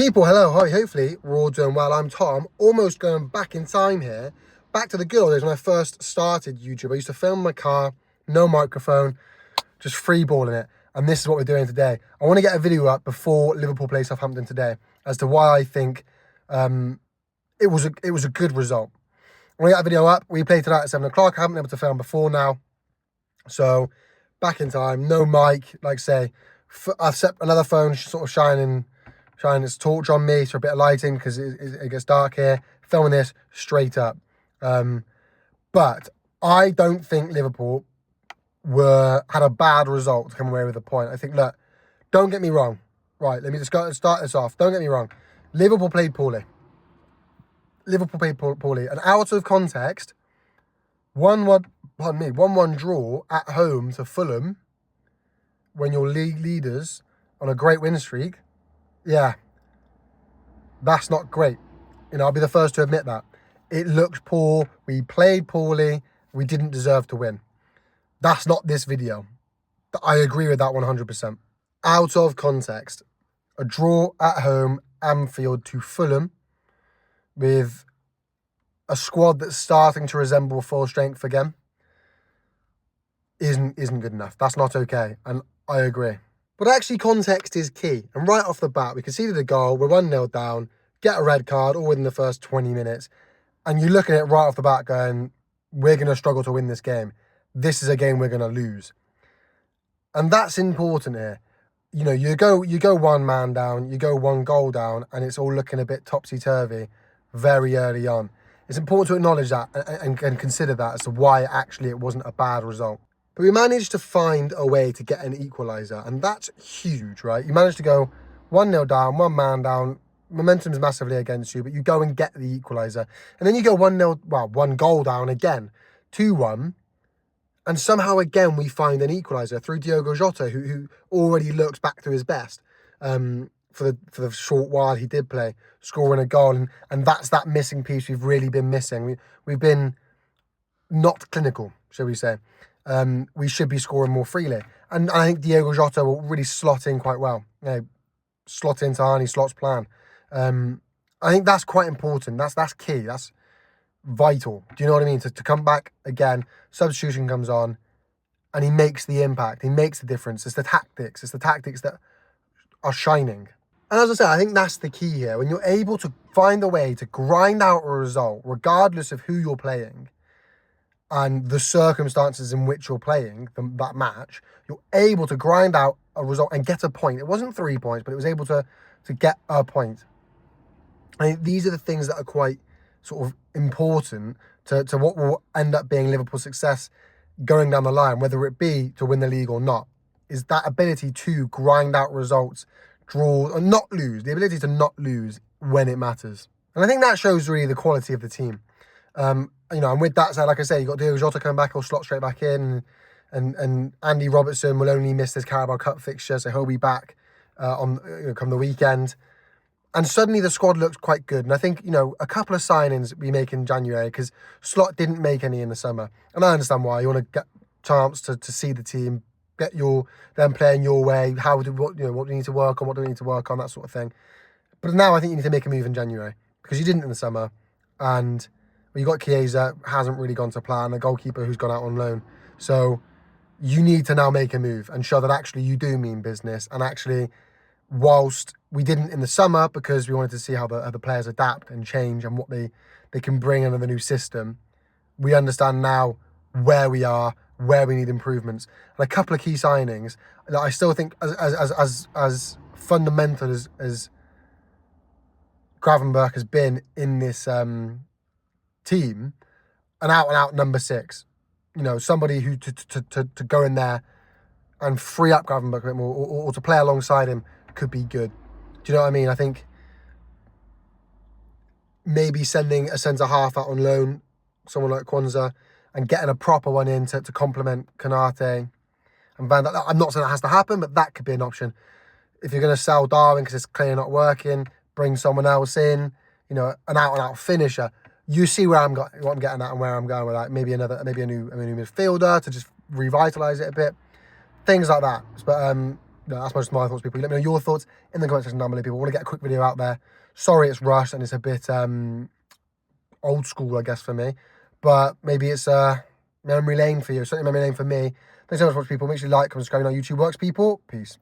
People, hello, hi, hopefully we're all doing well. I'm Tom, almost going back in time here, back to the good old days when I first started YouTube. I used to film my car, no microphone, just freeballing it. And this is what we're doing today. I want to get a video up before Liverpool play Southampton today as to why I think it was a good result. I want to get a video up. We played tonight at 7 o'clock. I haven't been able to film before now. So, back in time, no mic, like say, I've set another phone sort of shining its torch on me for a bit of lighting because it gets dark here. Filming this straight up. But I don't think Liverpool had a bad result to come away with a point. I think, look, don't get me wrong. Right, let me just start this off. Don't get me wrong. Liverpool played poorly. And out of context, 1-1 draw at home to Fulham when you're league leaders on a great win streak, yeah, that's not great. You know, I'll be the first to admit that. It looked poor. We played poorly. We didn't deserve to win. That's not this video. I agree with that 100%. Out of context, a draw at home, Anfield to Fulham, with a squad that's starting to resemble full strength again, isn't good enough. That's not okay, and I agree. But actually, context is key. And right off the bat, we conceded a goal, we're 1-0 down, get a red card all within the first 20 minutes, and you look at it right off the bat going, we're going to struggle to win this game. This is a game we're going to lose. And that's important here. You know, you go one man down, you go one goal down, and it's all looking a bit topsy-turvy very early on. It's important to acknowledge that and consider that as to why actually it wasn't a bad result. But we managed to find a way to get an equaliser, and that's huge, right? You managed to go 1-0 down, one man down, momentum's massively against you, but you go and get the equaliser. And then you go 1-0, one goal down again, 2-1, and somehow again we find an equaliser through Diogo Jota, who already looks back to his best for the short while he did play, scoring a goal. And that's that missing piece we've really been missing. We've been not clinical, shall we say. We should be scoring more freely. And I think Diogo Jota will really slot in quite well. You know, slot into Arne Slot's plan. I think that's quite important. That's key. That's vital. Do you know what I mean? To come back again, substitution comes on, and he makes the impact. He makes the difference. It's the tactics. It's the tactics that are shining. And as I said, I think that's the key here. When you're able to find a way to grind out a result, regardless of who you're playing and the circumstances in which you're playing that match, you're able to grind out a result and get a point. It wasn't 3 points, but it was able to get a point. I think these are the things that are quite sort of important to what will end up being Liverpool's success going down the line, whether it be to win the league or not, is that ability to grind out results, draw, and not lose, the ability to not lose when it matters. And I think that shows really the quality of the team. You know, and with that said, like I say, you've got Diogo Jota coming back, he'll slot straight back in, and Andy Robertson will only miss his Carabao Cup fixture, so he'll be back come the weekend. And suddenly the squad looks quite good. And I think, you know, a couple of signings we make in January, because Slot didn't make any in the summer. And I understand why. You want to get a chance to see the team, get them playing your way, what do we need to work on, what do we need to work on, that sort of thing. But now I think you need to make a move in January, because you didn't in the summer. And you got Chiesa, hasn't really gone to plan, a goalkeeper who's gone out on loan. So you need to now make a move and show that actually you do mean business. And actually, whilst we didn't in the summer because we wanted to see how the players adapt and change and what they can bring under the new system, we understand now where we are, where we need improvements. And a couple of key signings that I still think as fundamental as Gravenberch has been in this team, an out-and-out number 6. You know, somebody who to go in there and free up Gravenberch a bit more, or to play alongside him could be good. Do you know what I mean? I think maybe sending a centre-half out on loan, someone like Kwanzaa, and getting a proper one in to complement Konate and Van Dijk. I'm not saying that has to happen, but that could be an option. If you're going to sell Darwin because it's clearly not working, bring someone else in, you know, an out-and-out finisher. You see what I'm getting at and where I'm going with that. Maybe a new midfielder to just revitalise it a bit. Things like that. But No, that's most of my thoughts, people. Let me know your thoughts in the comment section down below, people. I want to get a quick video out there. Sorry it's rushed and it's a bit old school, I guess, for me. But maybe it's memory lane for you. Certainly memory lane for me. Thanks so much for watching, people. Make sure you like, comment, subscribe. You know YouTube works, people. Peace.